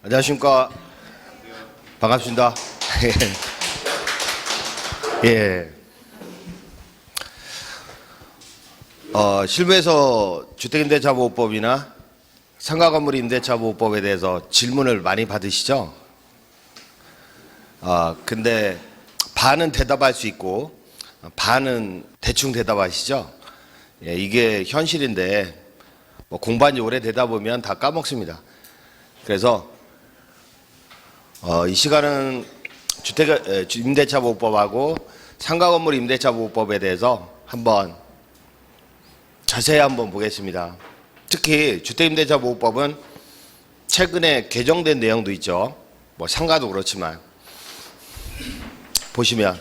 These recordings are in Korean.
안녕하십니까. 반갑습니다. 예. 실무에서 주택임대차보호법이나 상가건물 임대차보호법에 대해서 질문을 많이 받으시죠? 근데 반은 대답할 수 있고 반은 대충 대답하시죠? 예, 이게 현실인데 뭐 공부한 지 오래 되다 보면 다 까먹습니다. 그래서 이 시간은 임대차보호법하고 상가건물 임대차보호법에 대해서 한번 자세히 한번 보겠습니다. 특히 주택임대차보호법은 최근에 개정된 내용도 있죠. 뭐 상가도 그렇지만 보시면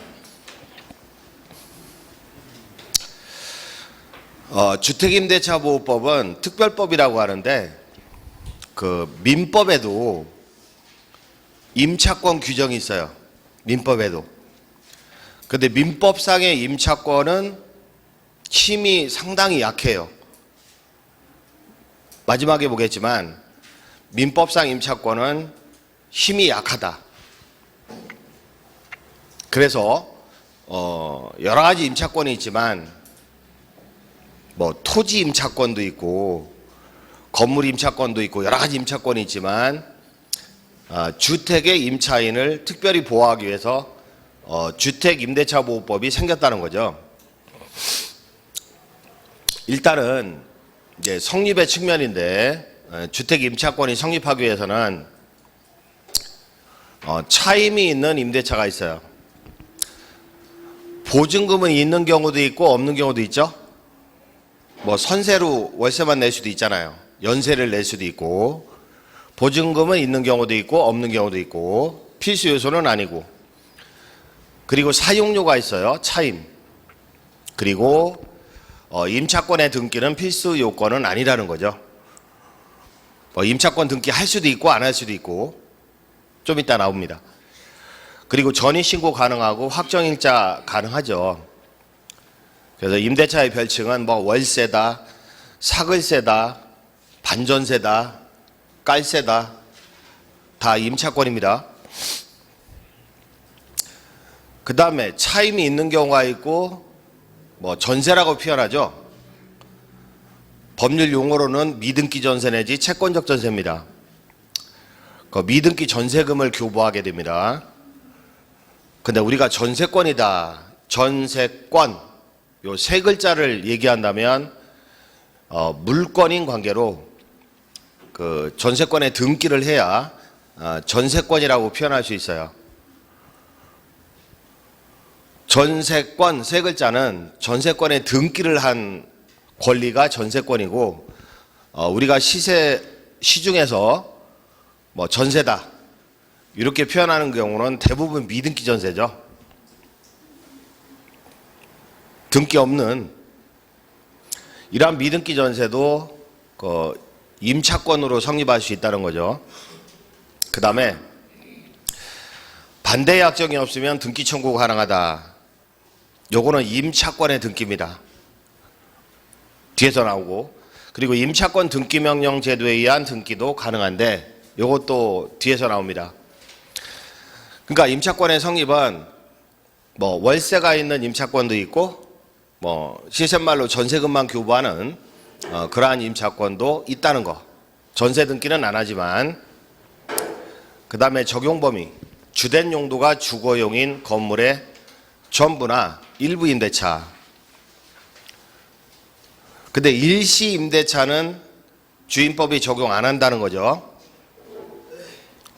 주택임대차보호법은 특별법이라고 하는데 그 민법에도 임차권 규정이 있어요. 민법에도. 근데 민법상의 임차권은 힘이 상당히 약해요. 마지막에 보겠지만 민법상 임차권은 힘이 약하다. 그래서 여러 가지 임차권이 있지만 뭐 토지 임차권도 있고 건물 임차권도 있고 여러 가지 임차권이 있지만 주택의 임차인을 특별히 보호하기 위해서 주택임대차보호법이 생겼다는 거죠. 일단은 이제 성립의 측면인데 주택임차권이 성립하기 위해서는 차임이 있는 임대차가 있어요. 보증금은 있는 경우도 있고 없는 경우도 있죠. 뭐 선세로 월세만 낼 수도 있잖아요. 연세를 낼 수도 있고 보증금은 있는 경우도 있고 없는 경우도 있고 필수 요소는 아니고 그리고 사용료가 있어요. 차임. 그리고 임차권의 등기는 필수 요건은 아니라는 거죠. 임차권 등기 할 수도 있고 안 할 수도 있고 좀 이따 나옵니다. 그리고 전입신고 가능하고 확정일자 가능하죠. 그래서 임대차의 별칭은 뭐 월세다, 사글세다, 반전세다, 깔세다 다 임차권입니다. 그 다음에 차임이 있는 경우가 있고 뭐 전세라고 표현하죠. 법률 용어로는 미등기 전세 내지 채권적 전세입니다. 그 미등기 전세금을 교부하게 됩니다. 근데 우리가 전세권이다, 전세권 요 세 글자를 얘기한다면 물권인 관계로 그 전세권에 등기를 해야 전세권이라고 표현할 수 있어요. 전세권 세 글자는 전세권에 등기를 한 권리가 전세권이고 우리가 시중에서 뭐 전세다 이렇게 표현하는 경우는 대부분 미등기 전세죠. 등기 없는 이러한 미등기 전세도 그 임차권으로 성립할 수 있다는 거죠. 그 다음에 반대 약정이 없으면 등기 청구가 가능하다. 요거는 임차권의 등기입니다. 뒤에서 나오고 그리고 임차권 등기 명령 제도에 의한 등기도 가능한데 요것도 뒤에서 나옵니다. 그러니까 임차권의 성립은 뭐 월세가 있는 임차권도 있고 뭐 시세말로 전세금만 교부하는 그러한 임차권도 있다는 거. 전세 등기는 안 하지만 그 다음에 적용 범위 주된 용도가 주거용인 건물의 전부나 일부 임대차. 근데 일시 임대차는 주임법이 적용 안 한다는 거죠.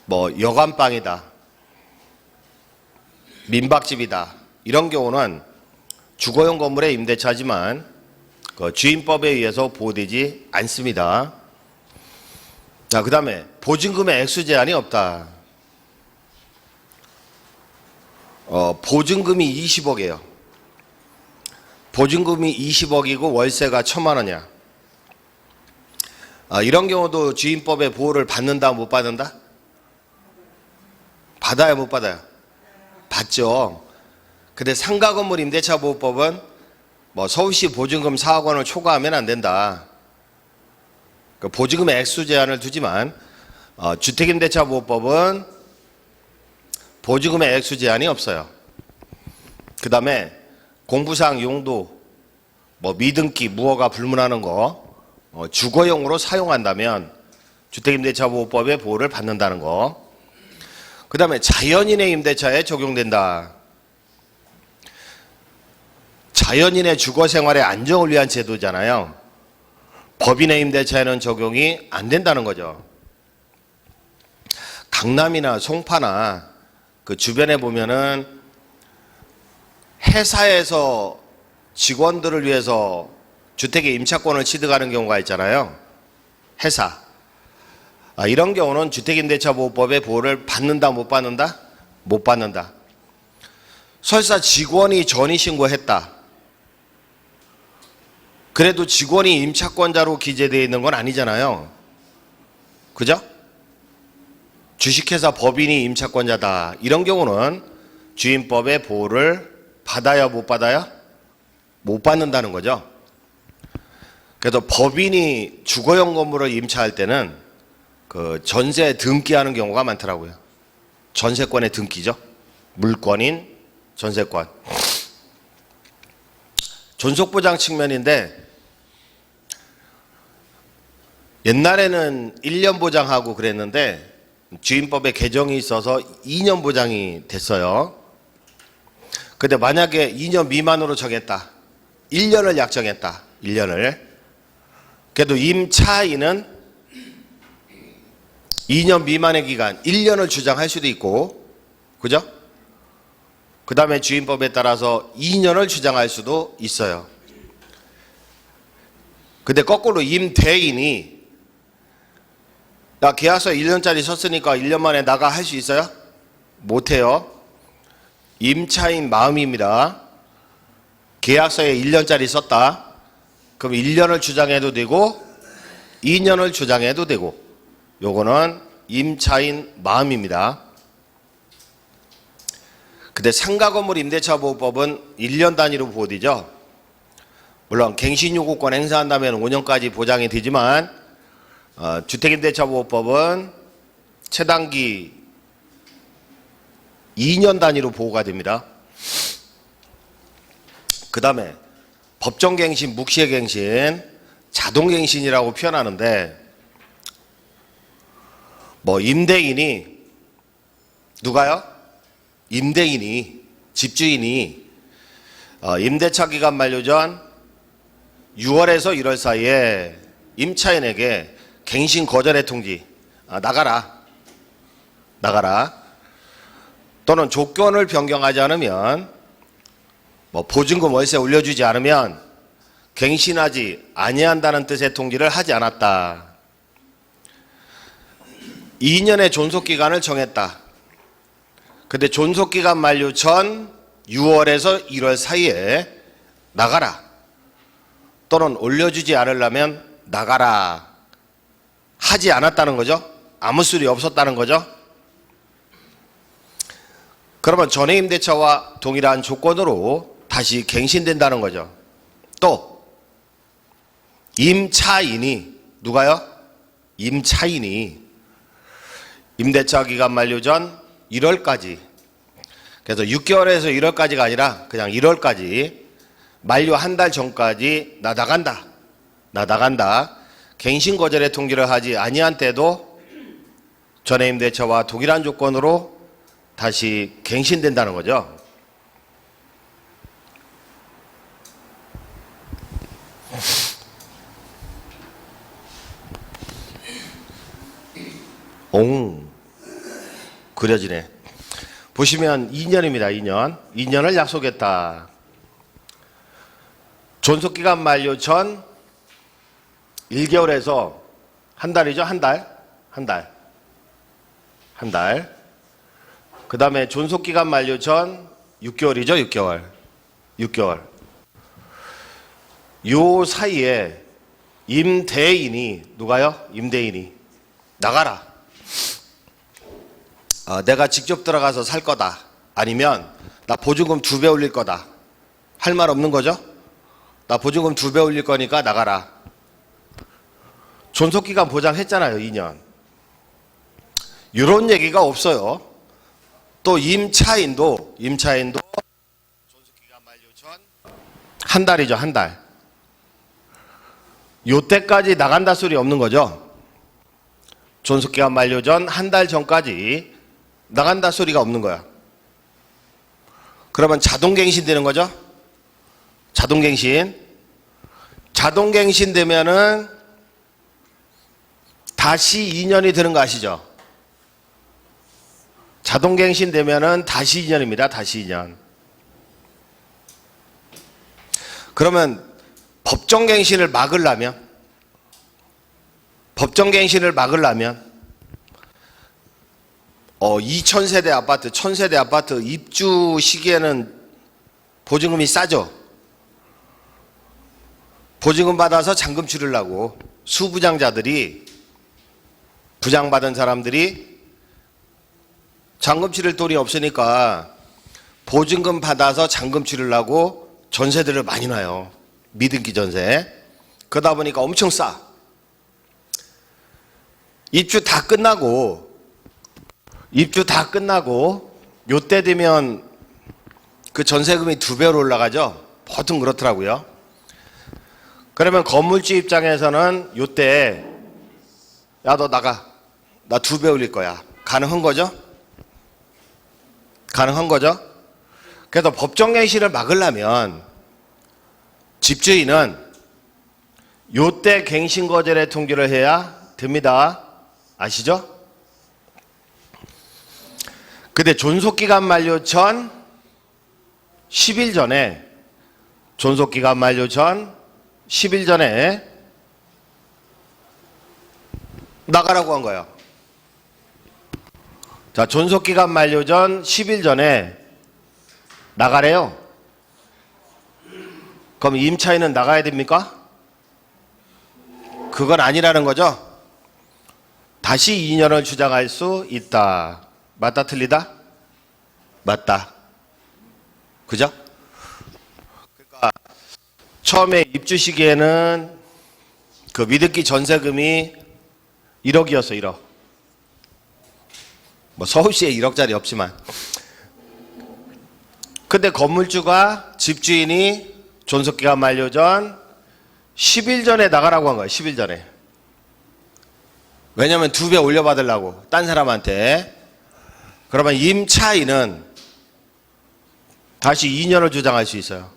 뭐 여관방이다, 민박집이다 이런 경우는 주거용 건물의 임대차지만 그 주임법에 의해서 보호되지 않습니다. 자, 그 다음에 보증금의 액수 제한이 없다. 보증금이 20억이에요. 보증금이 20억이고 월세가 1,000만 원이야. 이런 경우도 주임법의 보호를 받는다 못 받는다? 받아요 못 받아요? 받죠. 근데 상가건물 임대차보호법은 뭐 서울시 보증금 4억 원을 초과하면 안 된다. 그 보증금의 액수 제한을 두지만 주택임대차보호법은 보증금의 액수 제한이 없어요. 그 다음에 공부상 용도, 미등기, 무허가 불문하는 거 주거용으로 사용한다면 주택임대차보호법의 보호를 받는다는 거. 그 다음에 자연인의 임대차에 적용된다. 자연인의 주거생활의 안정을 위한 제도잖아요. 법인의 임대차에는 적용이 안 된다는 거죠. 강남이나 송파나 그 주변에 보면은 회사에서 직원들을 위해서 주택의 임차권을 취득하는 경우가 있잖아요. 회사. 이런 경우는 주택임대차보호법의 보호를 받는다, 못 받는다? 못 받는다. 설사 직원이 전입신고했다. 그래도 직원이 임차권자로 기재되어 있는 건 아니잖아요. 그죠? 주식회사 법인이 임차권자다. 이런 경우는 주임법의 보호를 받아야 못 받아요? 못 받는다는 거죠. 그래서 법인이 주거용 건물을 임차할 때는 그 전세 등기하는 경우가 많더라고요. 전세권의 등기죠. 물권인 전세권. 존속보장 측면인데 옛날에는 1년 보장하고 그랬는데 주임법에 개정이 있어서 2년 보장이 됐어요. 근데 만약에 2년 미만으로 정했다. 1년을 약정했다. 1년을. 그래도 임차인은 2년 미만의 기간 1년을 주장할 수도 있고, 그죠? 그 다음에 주임법에 따라서 2년을 주장할 수도 있어요. 근데 거꾸로 임대인이 나 계약서 1년짜리 썼으니까 1년 만에 나가 할 수 있어요? 못해요. 임차인 마음입니다. 계약서에 1년짜리 썼다. 그럼 1년을 주장해도 되고 2년을 주장해도 되고, 요거는 임차인 마음입니다. 근데 상가건물 임대차보호법은 1년 단위로 보호되죠. 물론 갱신요구권 행사한다면 5년까지 보장이 되지만 주택임대차보호법은 최단기 2년 단위로 보호가 됩니다. 그 다음에 법정갱신, 묵시의갱신, 자동갱신이라고 표현하는데 임대인이 누가요? 임대인이 집주인이 임대차 기간 만료 전 6월에서 1월 사이에 임차인에게 갱신 거절의 통지, 나가라 또는 조건을 변경하지 않으면 보증금 월세 올려주지 않으면 갱신하지 아니한다는 뜻의 통지를 하지 않았다. 2년의 존속기간을 정했다. 근데 존속기간 만료 전 6월에서 1월 사이에 나가라 또는 올려주지 않으려면 나가라 하지 않았다는 거죠. 아무 소리 없었다는 거죠. 그러면 전에 임대차와 동일한 조건으로 다시 갱신된다는 거죠. 또 임차인이 누가요? 임차인이 임대차 기간 만료 전 1월까지, 그래서 6개월에서 1월까지가 아니라 그냥 1월까지 만료 한 달 전까지 나 나간다 갱신 거절의 통지를 하지 아니한 때도 전에 임대차와 동일한 조건으로 다시 갱신된다는 거죠. 그려지네. 보시면 2년입니다. 2년을 약속했다. 존속기간 만료 전 1개월에서 한 달이죠. 한 달. 그 다음에 존속기간 만료 전 6개월이죠. 6개월. 요 사이에 임대인이 누가요? 임대인이 나가라. 내가 직접 들어가서 살 거다. 아니면 나 보증금 2배 올릴 거다. 할 말 없는 거죠? 나 보증금 2배 올릴 거니까 나가라. 존속기간 보장했잖아요. 2년. 이런 얘기가 없어요. 또 임차인도 존속기간 만료 전 한 달이죠, 한 달. 요때까지 나간다 소리 없는 거죠. 존속기간 만료 전 한 달 전까지 나간다 소리가 없는 거야. 그러면 자동갱신 되는 거죠. 자동갱신 되면은 다시 2년이 되는 거 아시죠? 자동갱신 되면은 다시 2년입니다. 다시 2년. 그러면 법정갱신을 막으려면 2000세대 아파트, 1000세대 아파트 입주 시기에는 보증금이 싸죠. 보증금 받아서 잔금 치르려고 수부장자들이, 부장받은 사람들이 잔금 치를 돈이 없으니까 보증금 받아서 잔금 치르려고 전세들을 많이 놔요. 미등기 전세. 그러다 보니까 엄청 싸. 입주 다 끝나고 요때 되면 그 전세금이 2배로 올라가죠. 보통 그렇더라고요. 그러면 건물주 입장에서는 요때 야, 너 나가. 나 2배 올릴 거야. 가능한 거죠? 그래서 법정갱신을 막으려면 집주인은 요때 갱신 거절에 통지를 해야 됩니다. 아시죠? 근데 존속기간 만료 전 10일 전에 나가라고 한 거예요. 자, 존속기간 만료 전 10일 전에 나가래요. 그럼 임차인은 나가야 됩니까? 그건 아니라는 거죠. 다시 2년을 주장할 수 있다. 맞다, 틀리다? 맞다. 그죠? 그러니까 처음에 입주 시기에는 그 미등기 전세금이 1억이었어, 1억. 뭐 서울시에 1억짜리 없지만. 근데 건물주가, 집주인이 존속기간 만료 전 10일 전에 나가라고 한 거예요. 10일 전에. 왜냐면 2배 올려받으려고 딴 사람한테. 그러면 임차인은 다시 2년을 주장할 수 있어요.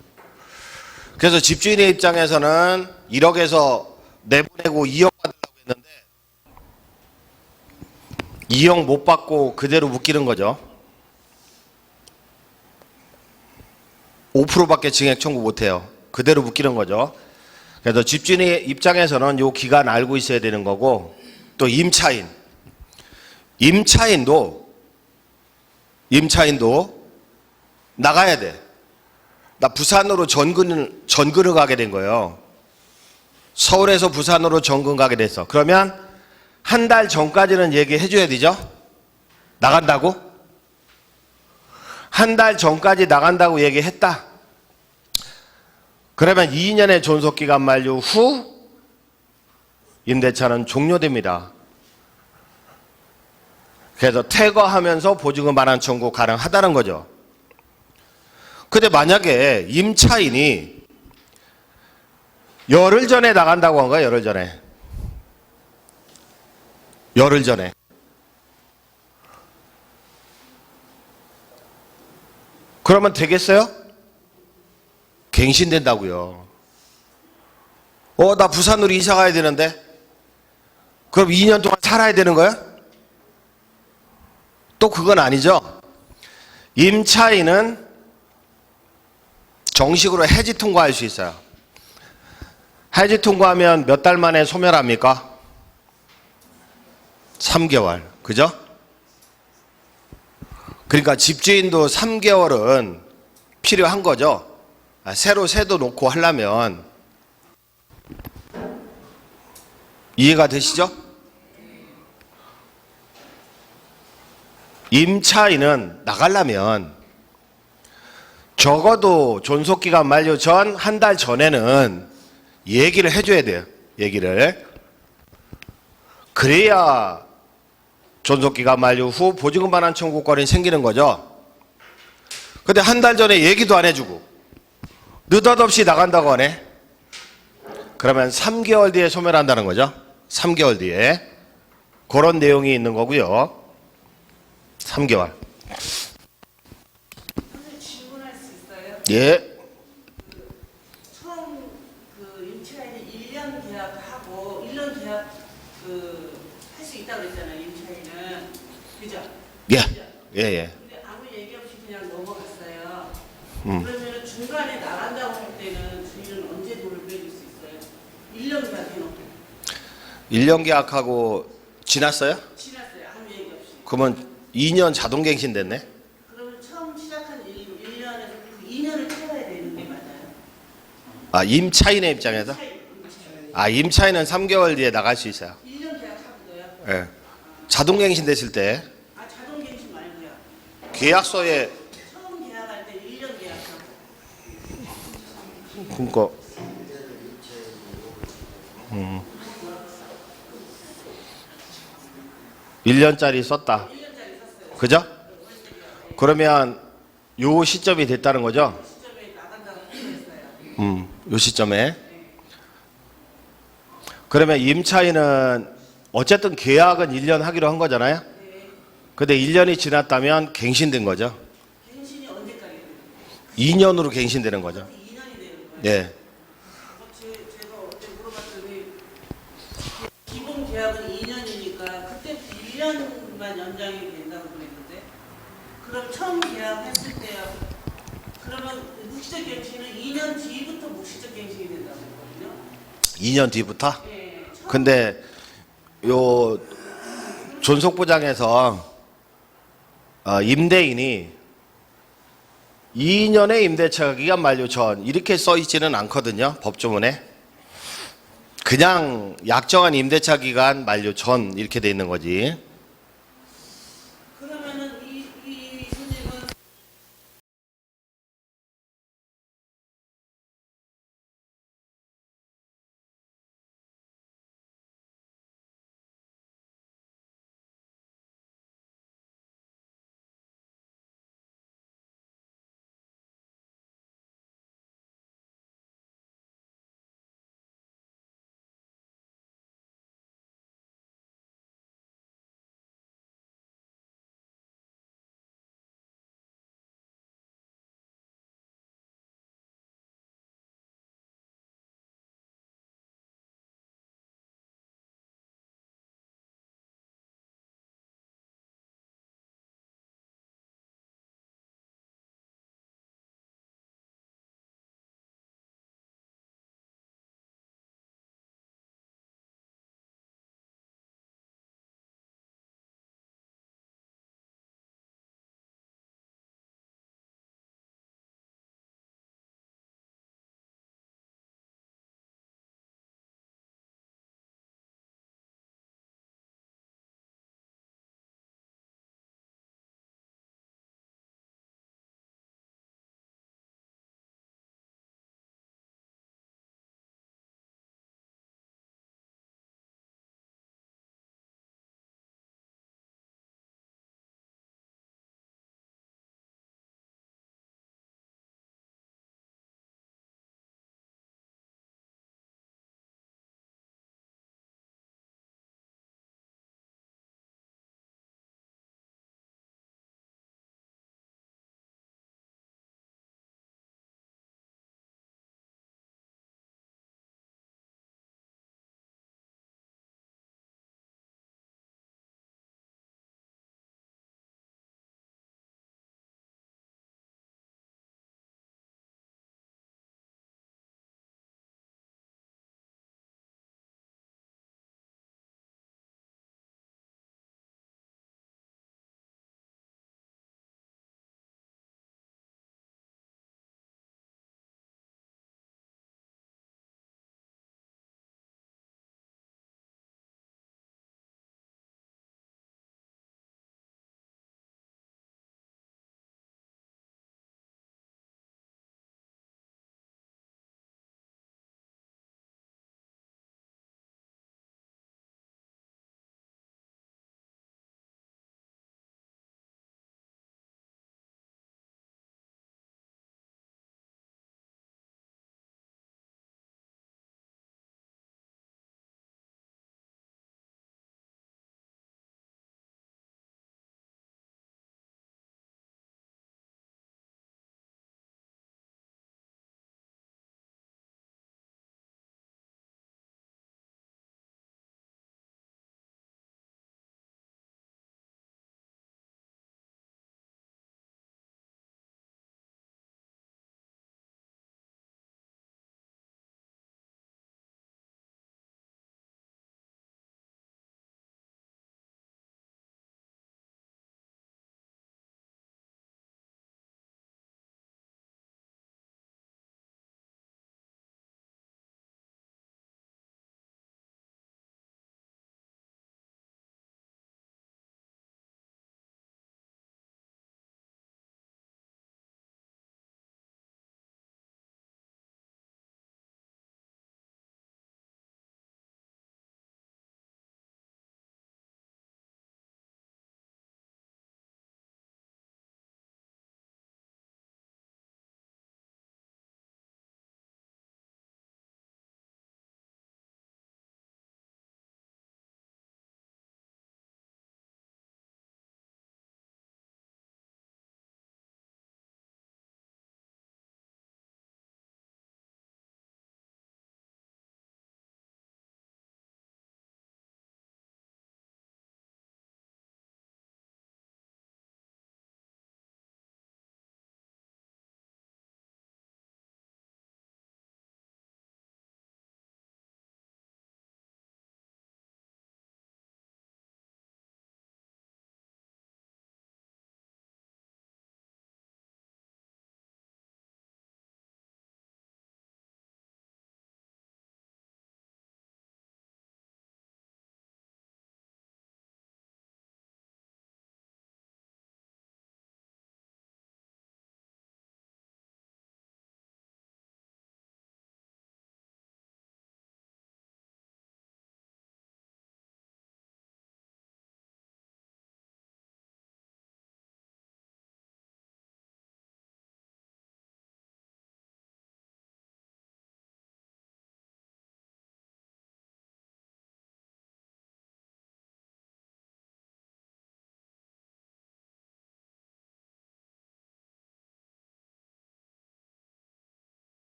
그래서 집주인의 입장에서는 1억에서 내보내고 2억 받으려고 했는데 2억 못 받고 그대로 묶이는 거죠. 5%밖에 증액 청구 못해요. 그대로 묶이는 거죠. 그래서 집주인의 입장에서는 이 기간 알고 있어야 되는 거고, 또 임차인도 나가야 돼. 나 부산으로 전근을 가게 된 거예요. 서울에서 부산으로 전근 가게 됐어. 그러면 한 달 전까지는 얘기해 줘야 되죠. 나간다고? 한 달 전까지 나간다고 얘기했다. 그러면 2년의 존속기간 만료 후 임대차는 종료됩니다. 그래서 퇴거하면서 보증금 반환 청구 가능하다는 거죠. 근데 만약에 임차인이 열흘 전에 나간다고 한 거야, 열흘 전에. 그러면 되겠어요? 갱신된다고요. 나 부산으로 이사 가야 되는데? 그럼 2년 동안 살아야 되는 거야? 또 그건 아니죠. 임차인은 정식으로 해지 통과할 수 있어요. 해지 통과하면 몇 달 만에 소멸합니까? 3개월. 그죠? 그러니까 집주인도 3개월은 필요한 거죠. 새로 세도 놓고 하려면. 이해가 되시죠? 임차인은 나가려면 적어도 존속기간 만료 전 한 달 전에는 얘기를 해줘야 돼요. 그래야 존속기간 만료 후 보증금 반환 청구권이 생기는 거죠. 근데 한 달 전에 얘기도 안 해주고 느닷없이 나간다고 하네. 그러면 3개월 뒤에 소멸한다는 거죠. 3개월 뒤에. 그런 내용이 있는 거고요. 3개월. 선생님 질문할 수 있어요? 예. 처음 임차인이 1년 계약하고 1년 계약 할 수 있다고 그랬잖아요. 임차인은 그죠? 예. 그죠? 예, 예. 근데 아무 얘기 없이 그냥 넘어갔어요. 음. 그러면 중간에 나간다고 할 때는 주인은 언제 돈을 빼줄 수 있어요? 1년 계약 해놓고 1년 계약하고 지났어요? 지났어요. 아무 얘기 없이. 그러면 2년 자동갱신 됐네? 그러면 처음 시작한 1년에서 그 2년을 채워야 되는 게 맞아요? 아, 임차인의 입장에서? 아, 임차인은 3개월 뒤에 나갈 수 있어요. 1년 계약하고도요? 예. 자동갱신 됐을 때 아 자동갱신 말고요. 계약서에 처음 계약할 때 1년 계약하고 그러니까 1년짜리 썼다. 1년짜리 샀어요. 그죠? 그러면 요 시점이 됐다는 거죠? 시점에 나간다고 했어요. 요 시점에. 그러면 임차인은 어쨌든 계약은 1년 하기로 한 거잖아요? 네. 근데 1년이 지났다면 갱신된 거죠? 갱신이 언제까지 돼요? 2년으로 갱신되는 거죠? 2년이 되는 거예요. 네. 제가 어제 물어봤더니 기본 계약은 2년이니까 그때부터 1년만 연장이 된다고 그랬는데 그럼 처음 계약했을 때요. 그러면 묵시적 갱신은 2년 뒤부터 묵시적 갱신이 된다고 했거든요. 2년 뒤부터? 네. 근데 요 존속부장에서 임대인이 2년의 임대차 기간 만료 전 이렇게 써 있지는 않거든요. 법조문에. 그냥 약정한 임대차 기간 만료 전 이렇게 돼 있는 거지.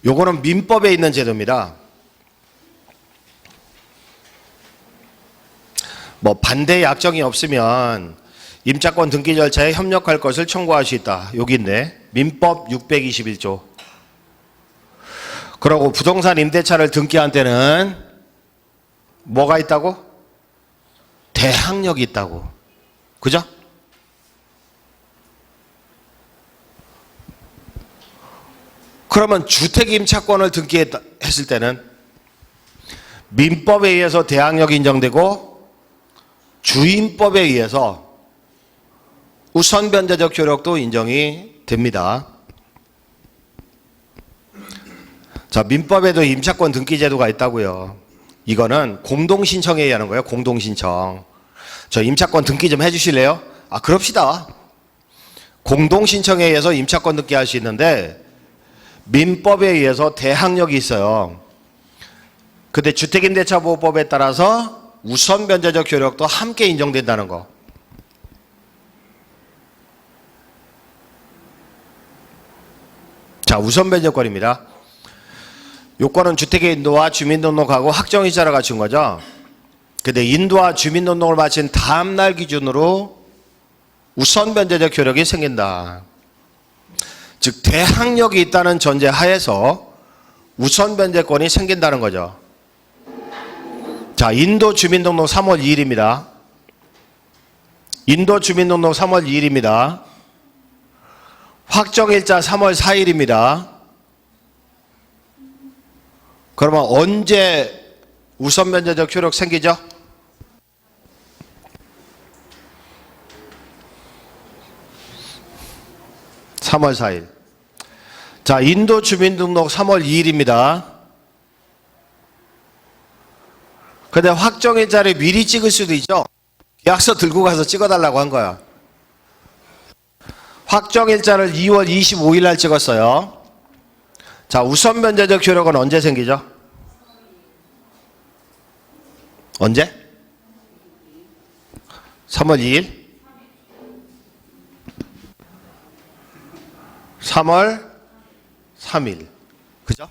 요거는 민법에 있는 제도입니다. 뭐 반대 약정이 없으면 임차권 등기 절차에 협력할 것을 청구할 수 있다. 여기 있네. 민법 621조. 그러고 부동산 임대차를 등기한 때는 뭐가 있다고? 대항력이 있다고. 그죠? 그러면 주택 임차권을 등기했을 때는 민법에 의해서 대항력이 인정되고 주임법에 의해서 우선 변제적 효력도 인정이 됩니다. 자, 민법에도 임차권 등기 제도가 있다고요. 이거는 공동신청에 의한 거예요. 공동신청. 저 임차권 등기 좀 해주실래요? 아, 그럽시다. 공동신청에 의해서 임차권 등기할 수 있는데 민법에 의해서 대항력이 있어요. 근데 주택임대차보호법에 따라서 우선 변제적 효력도 함께 인정된다는 거. 자, 우선 변제권입니다. 요건은 주택의 인도와 주민등록하고 확정일자를 갖춘 거죠. 근데 인도와 주민등록을 마친 다음 날 기준으로 우선 변제적 효력이 생긴다. 즉 대항력이 있다는 전제 하에서 우선 변제권이 생긴다는 거죠. 자, 인도 주민등록 3월 2일입니다. 인도 주민등록 3월 2일입니다. 확정일자 3월 4일입니다. 그러면 언제 우선 변제적 효력 생기죠? (3월 4일) 자, 인도 주민등록 3월 2일입니다. 근데 확정일자를 미리 찍을 수도 있죠. 계약서 들고 가서 찍어달라고 한 거야. 확정일자를 2월 25일 날 찍었어요. 자, 우선 변제적 효력은 언제 생기죠? 언제? 3월 2일? 3월 3일. 그죠?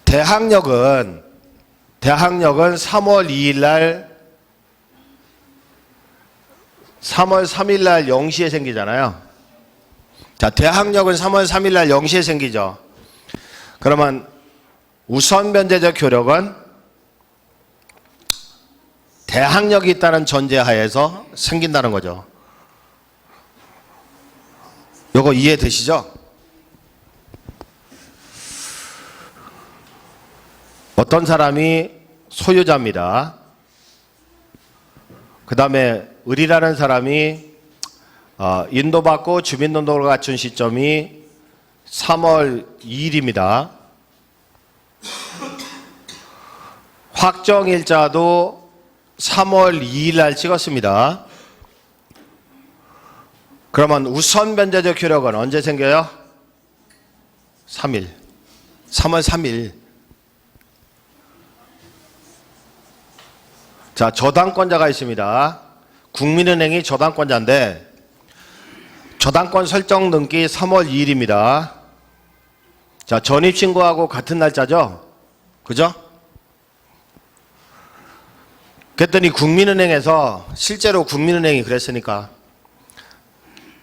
대항력은 3월 2일 날 3월 3일 날 0시에 생기잖아요. 자, 대항력은 3월 3일 날 0시에 생기죠. 그러면 우선 변제적 효력은 대항력이 있다는 전제하에서 생긴다는 거죠. 요거 이해되시죠? 어떤 사람이 소유자입니다. 그 다음에 을이라는 사람이 인도받고 주민등록을 갖춘 시점이 3월 2일입니다. 확정일자도 3월 2일 날 찍었습니다. 그러면 우선 변제적 효력은 언제 생겨요? 3일. 3월 3일. 자, 저당권자가 있습니다. 국민은행이 저당권자인데 저당권 설정 등기 3월 2일입니다. 자, 전입신고하고 같은 날짜죠? 그죠? 그랬더니 국민은행에서 실제로 국민은행이 그랬으니까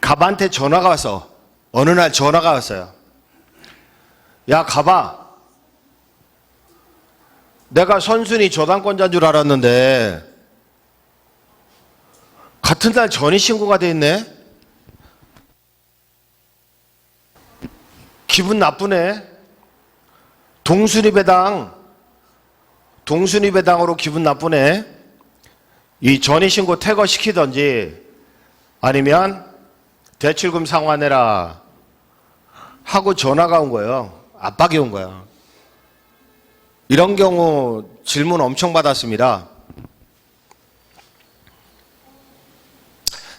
갑한테 전화가 왔어. 어느 날 전화가 왔어요. 야, 갑아. 내가 선순위 저당권자인 줄 알았는데 같은 날 전입신고가 돼 있네. 기분 나쁘네. 동순위배당으로 기분 나쁘네. 이 전입신고 퇴거시키든지 아니면 대출금 상환해라 하고 전화가 온 거예요. 압박이 온 거야. 이런 경우 질문 엄청 받았습니다.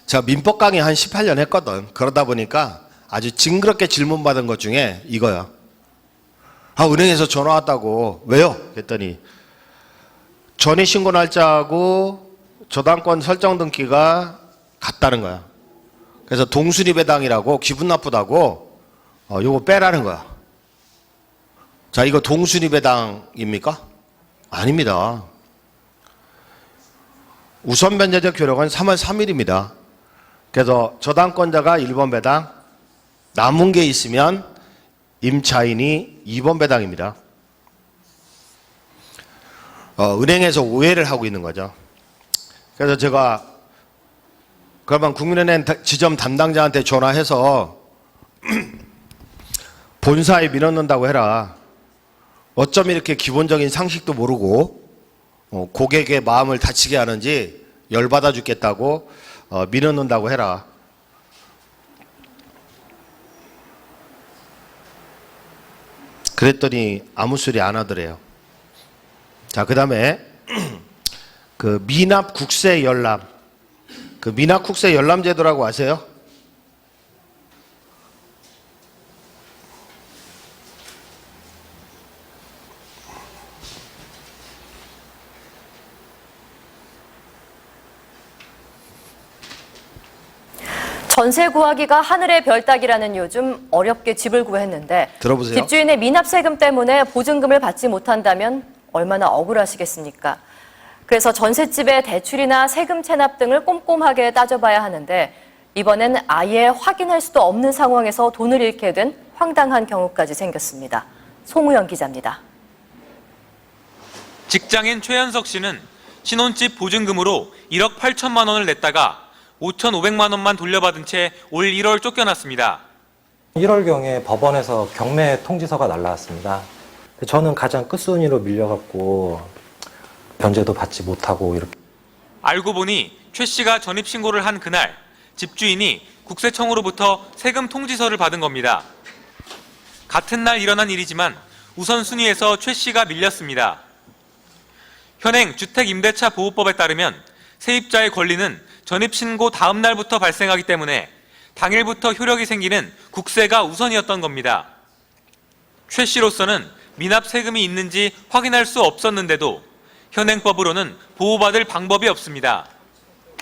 제가 민법 강의 한 18년 했거든. 그러다 보니까 아주 징그럽게 질문 받은 것 중에 이거야. 아, 은행에서 전화 왔다고. 왜요? 그랬더니 전입신고 날짜하고 저당권 설정 등기가 같다는 거야. 그래서 동순위배당이라고 기분 나쁘다고 요거 빼라는 거야. 자, 이거 동순위 배당입니까? 아닙니다. 우선 변제적 효력은 3월 3일입니다. 그래서 저당권자가 1번 배당, 남은 게 있으면 임차인이 2번 배당입니다. 은행에서 오해를 하고 있는 거죠. 그래서 제가 그러면 국민은행 지점 담당자한테 전화해서 본사에 밀어넣는다고 해라. 어쩜 이렇게 기본적인 상식도 모르고 고객의 마음을 다치게 하는지 열받아 죽겠다고 밀어넣는다고 해라. 그랬더니 아무 소리 안 하더래요. 자, 그 다음에 그 미납 국세 열람, 그 미납 국세 열람 제도라고 아세요? 전세 구하기가 하늘의 별 따기라는 요즘 어렵게 집을 구했는데 들어보세요. 집주인의 미납 세금 때문에 보증금을 받지 못한다면 얼마나 억울하시겠습니까? 그래서 전셋집의 대출이나 세금 체납 등을 꼼꼼하게 따져봐야 하는데 이번엔 아예 확인할 수도 없는 상황에서 돈을 잃게 된 황당한 경우까지 생겼습니다. 송우영 기자입니다. 직장인 최현석 씨는 신혼집 보증금으로 1억 8천만 원을 냈다가 5,500만 원만 돌려받은 채 올 1월 쫓겨났습니다. 1월경에 법원에서 경매 통지서가 날라왔습니다. 저는 가장 끝순위로 밀려갖고 변제도 받지 못하고 이렇게. 알고 보니 최 씨가 전입신고를 한 그날 집주인이 국세청으로부터 세금 통지서를 받은 겁니다. 같은 날 일어난 일이지만 우선순위에서 최 씨가 밀렸습니다. 현행 주택임대차 보호법에 따르면 세입자의 권리는 전입신고 다음 날부터 발생하기 때문에 당일부터 효력이 생기는 국세가 우선이었던 겁니다. 최 씨로서는 미납 세금이 있는지 확인할 수 없었는데도 현행법으로는 보호받을 방법이 없습니다.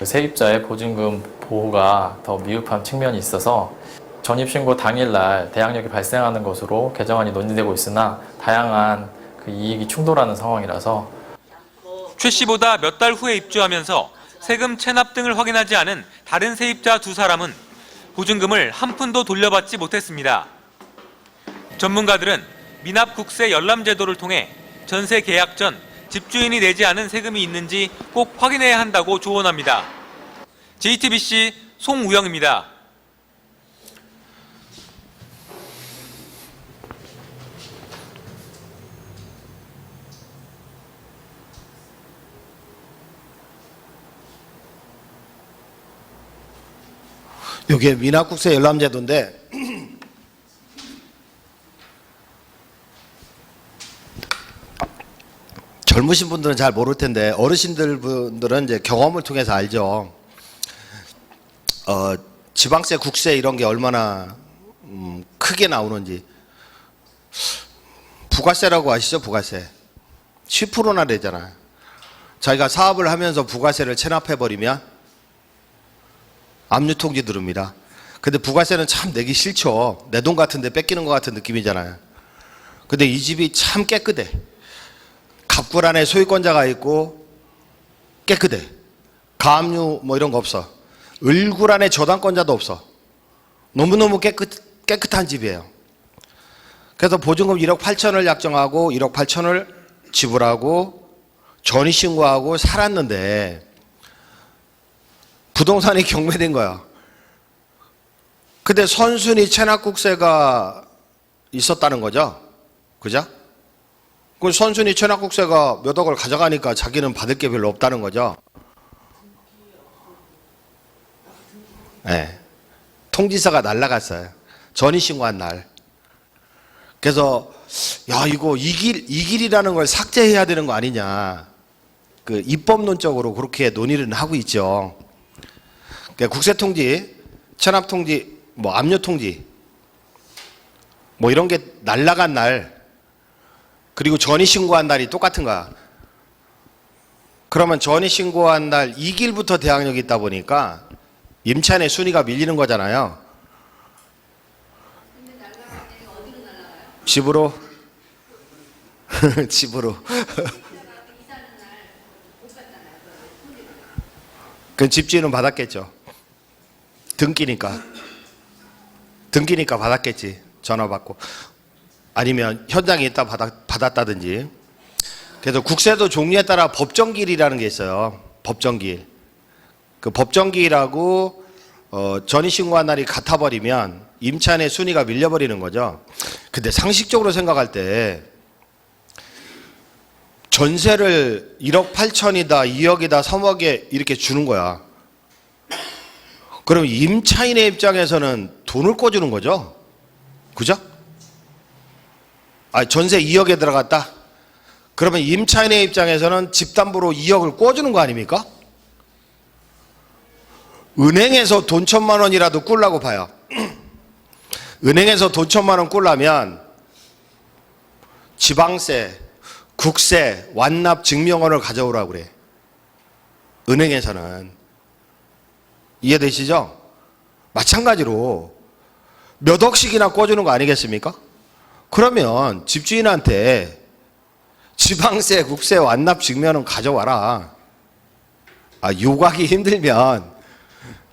세입자의 보증금 보호가 더 미흡한 측면이 있어서 전입신고 당일날 대항력이 발생하는 것으로 개정안이 논의되고 있으나 다양한 그 이익이 충돌하는 상황이라서 최 씨보다 몇 달 후에 입주하면서 세금 체납 등을 확인하지 않은 다른 세입자 두 사람은 보증금을 한 푼도 돌려받지 못했습니다. 전문가들은 미납 국세 열람 제도를 통해 전세 계약 전 집주인이 내지 않은 세금이 있는지 꼭 확인해야 한다고 조언합니다. JTBC 송우영입니다. 이게 미납국세 열람제도인데 젊으신 분들은 잘 모를 텐데 어르신들은 이제 경험을 통해서 알죠. 지방세, 국세 이런 게 얼마나 크게 나오는지. 부가세라고 아시죠? 부가세 10%나 되잖아요. 자기가 사업을 하면서 부가세를 체납해버리면 압류통지 들어옵니다. 근데 부가세는 참 내기 싫죠. 내 돈 같은데 뺏기는 것 같은 느낌이잖아요. 근데 이 집이 참 깨끗해. 갑굴 안에 소유권자가 있고 깨끗해. 가압류 뭐 이런 거 없어. 을굴 안에 저당권자도 없어. 너무너무 깨끗한 집이에요. 그래서 보증금 1억 8천을 약정하고 1억 8천을 지불하고 전입신고하고 살았는데 부동산이 경매된 거야. 근데 선순위 체납국세가 있었다는 거죠. 그죠? 그 선순위 체납국세가 몇 억을 가져가니까 자기는 받을 게 별로 없다는 거죠. 네. 통지서가 날라갔어요. 전입신고한 날. 그래서 야 이거 이 길이라는 걸 삭제해야 되는 거 아니냐. 그 입법론적으로 그렇게 논의를 하고 있죠. 국세통지, 체납통지, 뭐 압류통지 뭐 이런 게 날라간 날 그리고 전입신고한 날이 똑같은 거야. 그러면 전입신고한 날 2길부터 대항력이 있다 보니까 임차인의 순위가 밀리는 거잖아요. 집으로 집으로. 그 집주인은 받았겠죠. 등기니까 받았겠지. 전화 받고. 아니면 현장에 있다 받았다든지. 그래서 국세도 종류에 따라 법정기일이라는 게 있어요. 법정기일. 그 법정기일하고 전입신고한 날이 같아버리면 임차인의 순위가 밀려버리는 거죠. 근데 상식적으로 생각할 때 전세를 1억 8천이다, 2억이다, 3억에 이렇게 주는 거야. 그럼 임차인의 입장에서는 돈을 꿔주는 거죠. 그죠? 전세 2억에 들어갔다? 그러면 임차인의 입장에서는 집담보로 2억을 꿔주는 거 아닙니까? 은행에서 돈 1,000만 원이라도 꿀라고 봐요. 은행에서 돈 1,000만 원 꿀라면 지방세, 국세, 완납 증명원을 가져오라고 그래. 은행에서는. 이해되시죠? 마찬가지로 몇 억씩이나 꿔주는 거 아니겠습니까? 그러면 집주인한테 지방세, 국세, 완납 증명은 가져와라. 요구하기 힘들면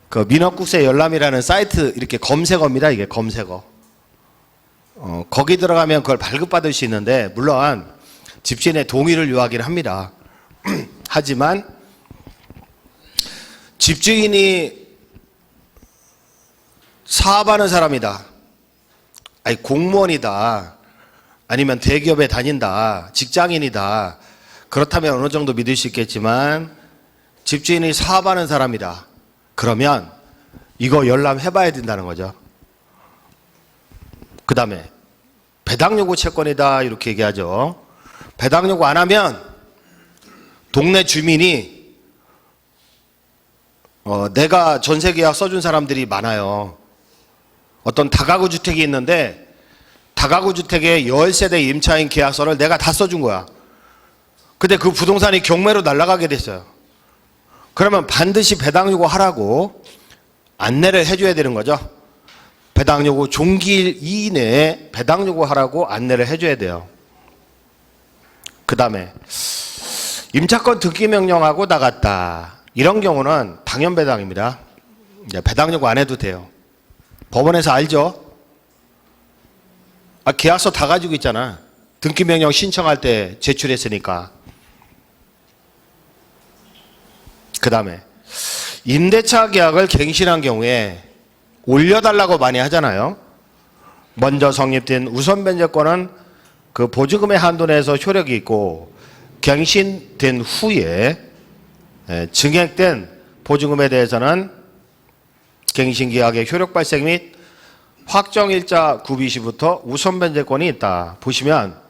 그 민업국세 열람이라는 사이트 이렇게 검색어입니다. 이게 검색어. 거기 들어가면 그걸 발급받을 수 있는데 물론 집주인의 동의를 요하긴 합니다. 하지만 집주인이 사업하는 사람이다. 공무원이다. 아니면 대기업에 다닌다. 직장인이다. 그렇다면 어느 정도 믿을 수 있겠지만 집주인이 사업하는 사람이다. 그러면 이거 열람해봐야 된다는 거죠. 그 다음에 배당요구 채권이다 이렇게 얘기하죠. 배당요구 안 하면 동네 주민이 내가 전세계약 써준 사람들이 많아요. 어떤 다가구 주택이 있는데 다가구 주택의 10세대 임차인 계약서를 내가 다 써준 거야. 근데 그 부동산이 경매로 날아가게 됐어요. 그러면 반드시 배당요구 하라고 안내를 해줘야 되는 거죠. 배당요구 종기일 이내에 배당요구 하라고 안내를 해줘야 돼요. 그 다음에 임차권 등기 명령하고 나갔다. 이런 경우는 당연 배당입니다. 배당요구 안 해도 돼요. 법원에서 알죠? 계약서 다 가지고 있잖아. 등기 명령 신청할 때 제출했으니까. 그 다음에 임대차 계약을 갱신한 경우에 올려달라고 많이 하잖아요. 먼저 성립된 우선 변제권은 그 보증금의 한도 내에서 효력이 있고 갱신된 후에 증액된 보증금에 대해서는 갱신계약의 효력 발생 및 확정일자 구비 시부터 우선 변제권이 있다. 보시면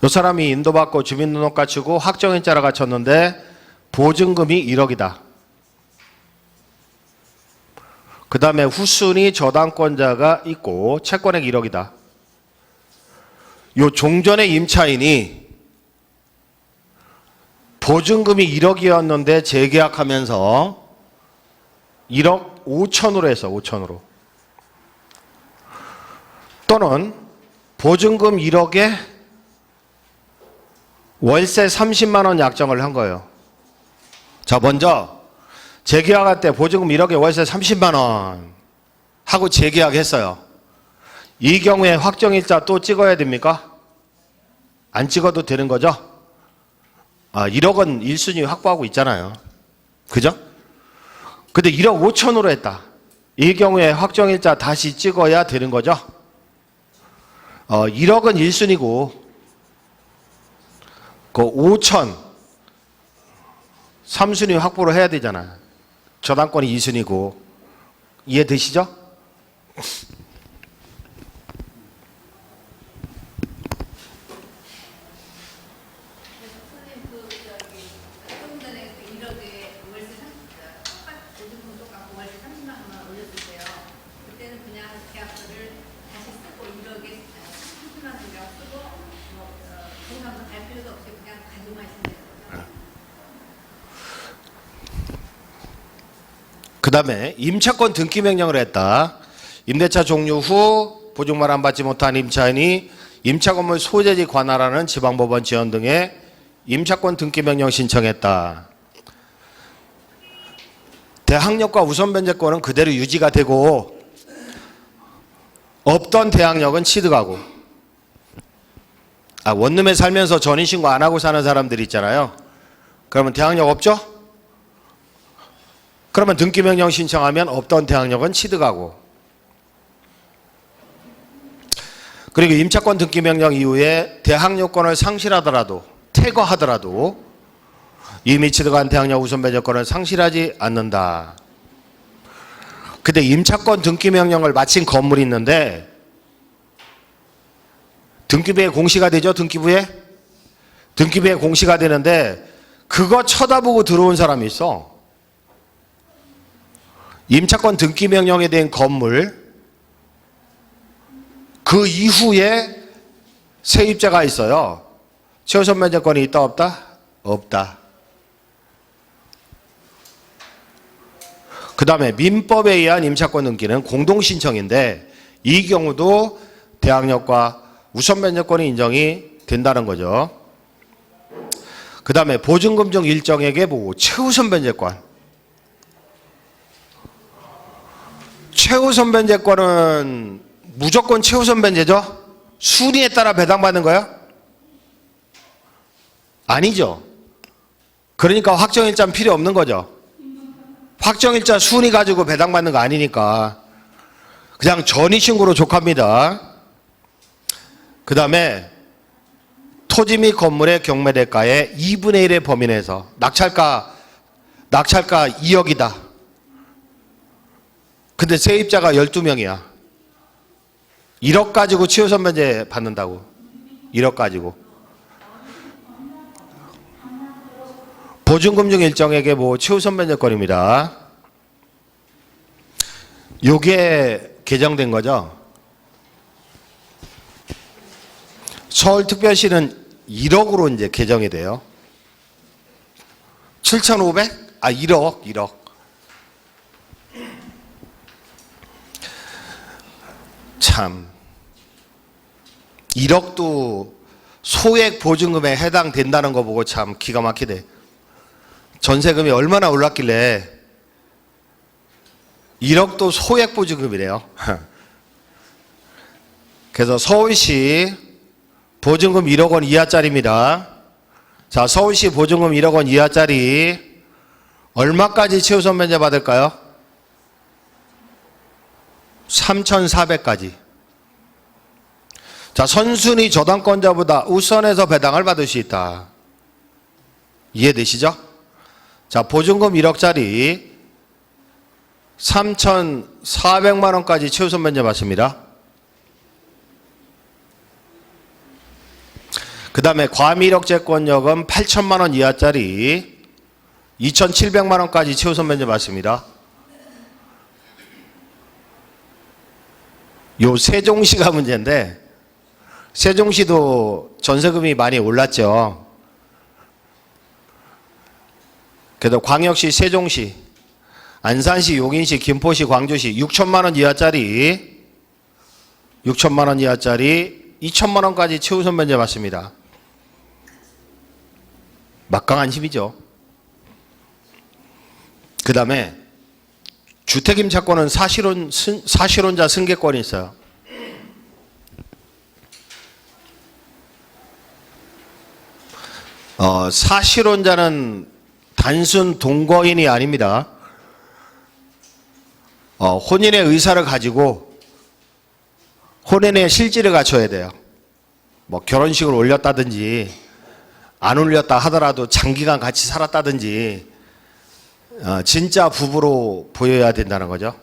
이 사람이 인도받고 주민등록 갖추고 확정일자를 갖췄는데 보증금이 1억이다. 그 다음에 후순위 저당권자가 있고 채권액 1억이다. 요 종전의 임차인이 보증금이 1억이었는데 재계약하면서 1억 5천으로 했어. 5천으로. 또는 보증금 1억에 월세 30만 원 약정을 한 거예요. 자, 먼저 재계약할 때 보증금 1억에 월세 30만 원 하고 재계약했어요. 이 경우에 확정일자 또 찍어야 됩니까? 안 찍어도 되는 거죠? 1억은 1순위 확보하고 있잖아요. 그죠? 근데 1억 5천으로 했다. 이 경우에 확정일자 다시 찍어야 되는 거죠? 1억은 1순위고 그 5천 3순위 확보를 해야 되잖아. 저당권이 2순위고. 이해되시죠? 그 다음에 임차권 등기 명령을 했다. 임대차 종료 후 보증만 안 받지 못한 임차인이 임차 건물 소재지 관할하는 지방법원 지원 등의 임차권 등기 명령 신청했다. 대항력과 우선 변제권은 그대로 유지가 되고 없던 대항력은 취득하고, 원룸에 살면서 전입신고 안 하고 사는 사람들 있잖아요. 그러면 대항력 없죠? 그러면 등기명령 신청하면 없던 대항력은 취득하고, 그리고 임차권 등기명령 이후에 대항력권을 상실하더라도, 퇴거하더라도 이미 취득한 대항력 우선 변제권을 상실하지 않는다. 근데 임차권 등기명령을 마친 건물이 있는데 등기부에 공시가 되죠? 등기부에 공시가 되는데 그거 쳐다보고 들어온 사람이 있어. 임차권 등기명령에 대한 건물, 그 이후에 세입자가 있어요. 최우선 변제권이 있다 없다? 없다. 그 다음에 민법에 의한 임차권 등기는 공동신청인데 이 경우도 대항력과 우선 변제권이 인정이 된다는 거죠. 그 다음에 보증금 중 일정에게 보고 최우선 변제권. 최우선 변제권은 무조건 최우선 변제죠? 순위에 따라 배당받는 거야? 아니죠. 그러니까 확정일자는 필요 없는 거죠. 확정일자 순위 가지고 배당받는 거 아니니까 그냥 전입신고로 족합니다. 그 다음에 토지 및 건물의 경매대가의 2분의 1의 범위 내에서 낙찰가 2억이다. 근데 세입자가 12명이야. 1억 가지고 최우선 변제 받는다고. 1억 가지고. 보증금 중 일정에게 뭐 최우선 변제권입니다. 요게 개정된 거죠. 서울특별시는 1억으로 이제 개정이 돼요. 7,500? 1억. 참. 1억도 소액 보증금에 해당된다는 거 보고 참 기가 막히네. 전세금이 얼마나 올랐길래 1억도 소액 보증금이래요. 그래서 서울시 보증금 1억 원 이하짜리입니다. 자, 서울시 보증금 1억 원 이하짜리 얼마까지 최우선 변제 받을까요? 3,400까지. 자, 선순위 저당권자보다 우선해서 배당을 받을 수 있다. 이해되시죠? 자, 보증금 1억짜리 3,400만 원까지 최우선 변제 받습니다. 그 다음에 과미 1억 채권여금 8천만 원 이하짜리 2,700만 원까지 최우선 변제 받습니다. 요 세종시가 문제인데 세종시도 전세금이 많이 올랐죠. 그래도 광역시, 세종시, 안산시, 용인시, 김포시, 광주시 6천만 원 이하짜리 2천만 원까지 최우선 변제 받습니다. 막강한 힘이죠. 그 다음에 주택임차권은 사실혼자 승계권이 있어요. 사실혼자는 단순 동거인이 아닙니다. 혼인의 의사를 가지고 혼인의 실질을 갖춰야 돼요. 뭐 결혼식을 올렸다든지 안 올렸다 하더라도 장기간 같이 살았다든지 진짜 부부로 보여야 된다는 거죠.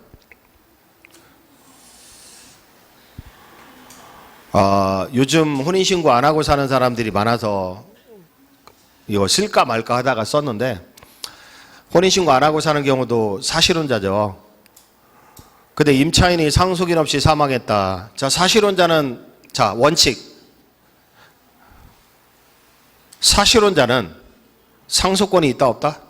요즘 혼인신고 안 하고 사는 사람들이 많아서 이거 쓸까 말까 하다가 썼는데 혼인신고 안 하고 사는 경우도 사실혼자죠. 근데 임차인이 상속인 없이 사망했다. 자, 사실혼자는 자, 원칙. 사실혼자는 상속권이 있다 없다?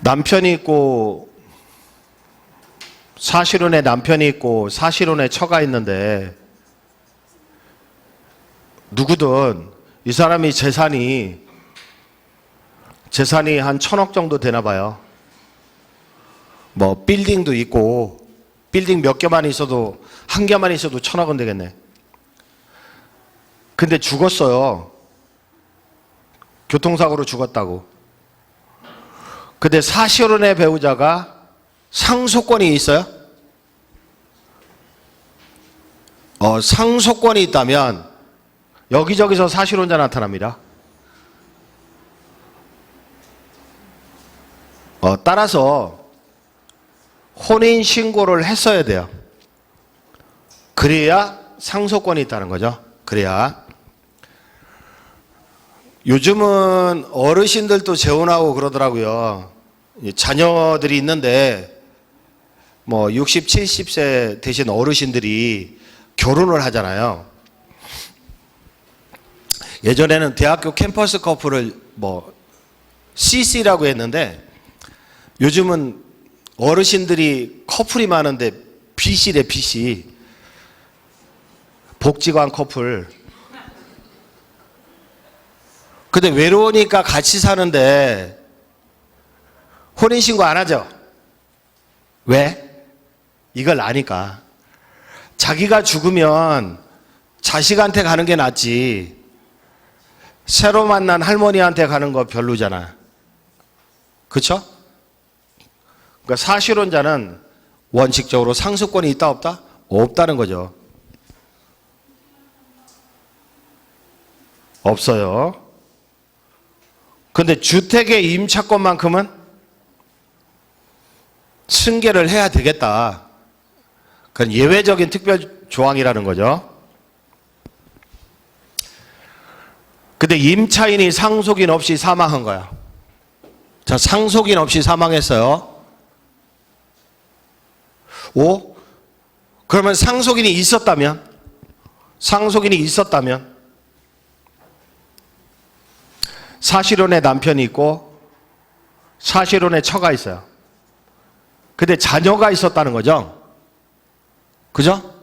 남편이 있고 사실혼에 남편이 있고 사실혼에 처가 있는데 누구든 이 사람이 재산이 한 1,000억 정도 되나 봐요. 뭐 빌딩도 있고 빌딩 몇 개만 있어도 한 개만 있어도 1,000억은 되겠네. 근데 죽었어요. 교통사고로 죽었다고. 근데 사실혼의 배우자가 상속권이 있어요? 상속권이 있다면 여기저기서 사실혼자 나타납니다. 따라서 혼인 신고를 했어야 돼요. 그래야 상속권이 있다는 거죠. 그래야. 요즘은 어르신들도 재혼하고 그러더라고요. 자녀들이 있는데 뭐 60, 70세 되신 어르신들이 결혼을 하잖아요. 예전에는 대학교 캠퍼스 커플을 뭐 CC라고 했는데 요즘은 어르신들이 커플이 많은데 BC래, BC. 복지관 커플. 근데 외로우니까 같이 사는데 혼인신고 안 하죠? 왜? 이걸 아니까. 자기가 죽으면 자식한테 가는 게 낫지. 새로 만난 할머니한테 가는 거 별로잖아. 그쵸? 그러니까 사실혼자는 원칙적으로 상속권이 있다 없다? 없다는 거죠. 없어요. 근데 주택의 임차권만큼은 승계를 해야 되겠다. 그건 예외적인 특별 조항이라는 거죠. 근데 임차인이 상속인 없이 사망한 거야. 자, 상속인 없이 사망했어요. 오? 그러면 상속인이 있었다면 사실혼의 남편이 있고 사실혼의 처가 있어요. 근데 자녀가 있었다는 거죠. 그죠?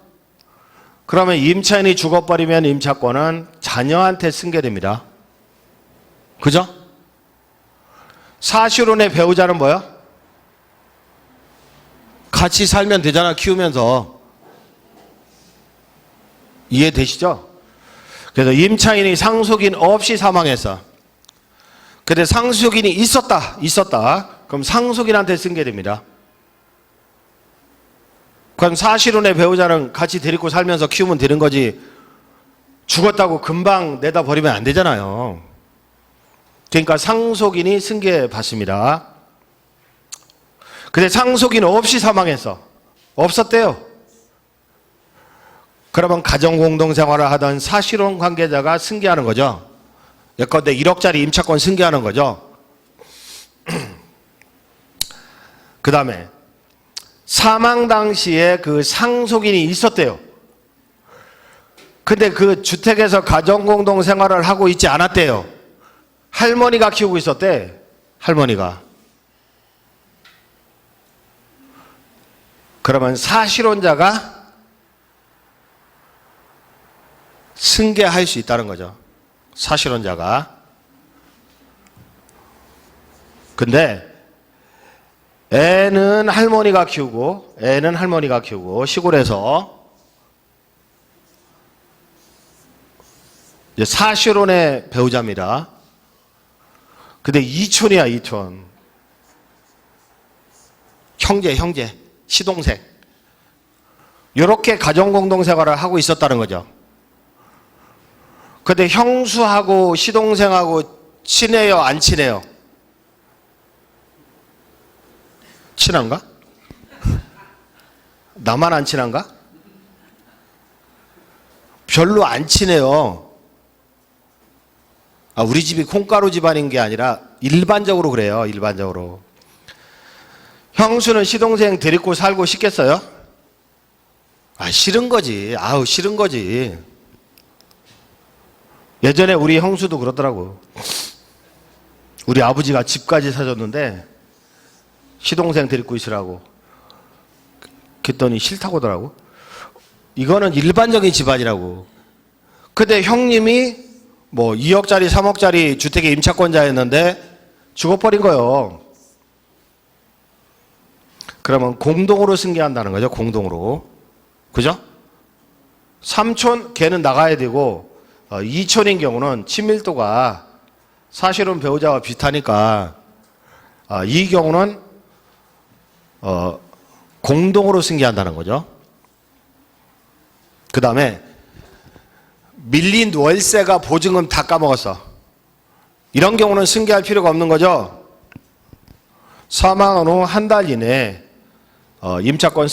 그러면 임차인이 죽어버리면 임차권은 자녀한테 승계됩니다. 그죠? 사실혼의 배우자는 뭐야? 같이 살면 되잖아, 키우면서. 이해되시죠? 그래서 임차인이 상속인 없이 사망했어. 근데 상속인이 있었다. 그럼 상속인한테 승계됩니다. 그럼 사실혼의 배우자는 같이 데리고 살면서 키우면 되는 거지. 죽었다고 금방 내다 버리면 안 되잖아요. 그러니까 상속인이 승계받습니다. 근데 상속인 없이 사망했어. 없었대요. 그러면 가정공동생활을 하던 사실혼 관계자가 승계하는 거죠. 예컨대 1억짜리 임차권 승계하는 거죠. 그 다음에 사망 당시에 그 상속인이 있었대요. 근데 그 주택에서 가정공동 생활을 하고 있지 않았대요. 할머니가 키우고 있었대. 할머니가. 그러면 사실혼자가 승계할 수 있다는 거죠. 사실혼자가. 근데 애는 할머니가 키우고 시골에서 이제 사실혼의 배우자입니다. 근데 이촌이야, 이촌. 형제, 시동생. 이렇게 가정공동생활을 하고 있었다는 거죠. 근데 형수하고 시동생하고 친해요, 안 친해요? 친한가? 나만 안 친한가? 별로 안 친해요. 우리 집이 콩가루 집안인 게 아니라 일반적으로 그래요. 일반적으로. 형수는 시동생 데리고 살고 싶겠어요? 싫은 거지. 싫은 거지. 예전에 우리 형수도 그러더라고. 우리 아버지가 집까지 사줬는데 시동생 데리고 있으라고. 그랬더니 싫다고 하더라고. 이거는 일반적인 집안이라고. 근데 형님이 뭐 2억짜리, 3억짜리 주택의 임차권자였는데 죽어버린 거예요. 그러면 공동으로 승계한다는 거죠. 공동으로. 그죠? 삼촌 걔는 나가야 되고 이촌인 경우는 친밀도가 사실은 배우자와 비슷하니까 이 경우는 공동으로 승계한다는 거죠. 그 다음에 밀린 월세가 보증금 다 까먹었어. 이런 경우는 승계할 필요가 없는 거죠. 사망한 후 한 달 이내에 임차권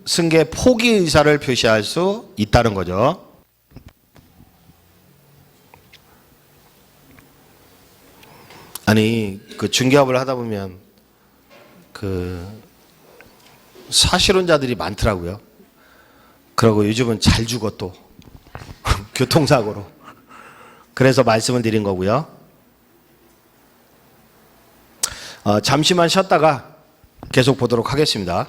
승계 포기 의사를 표시할 수 있다는 거죠. 아니 그 중개업을 하다 보면 그 사실혼자들이 많더라고요. 그리고 요즘은 잘 죽어 또 교통사고로. 그래서 말씀을 드린 거고요. 잠시만 쉬었다가 계속 보도록 하겠습니다.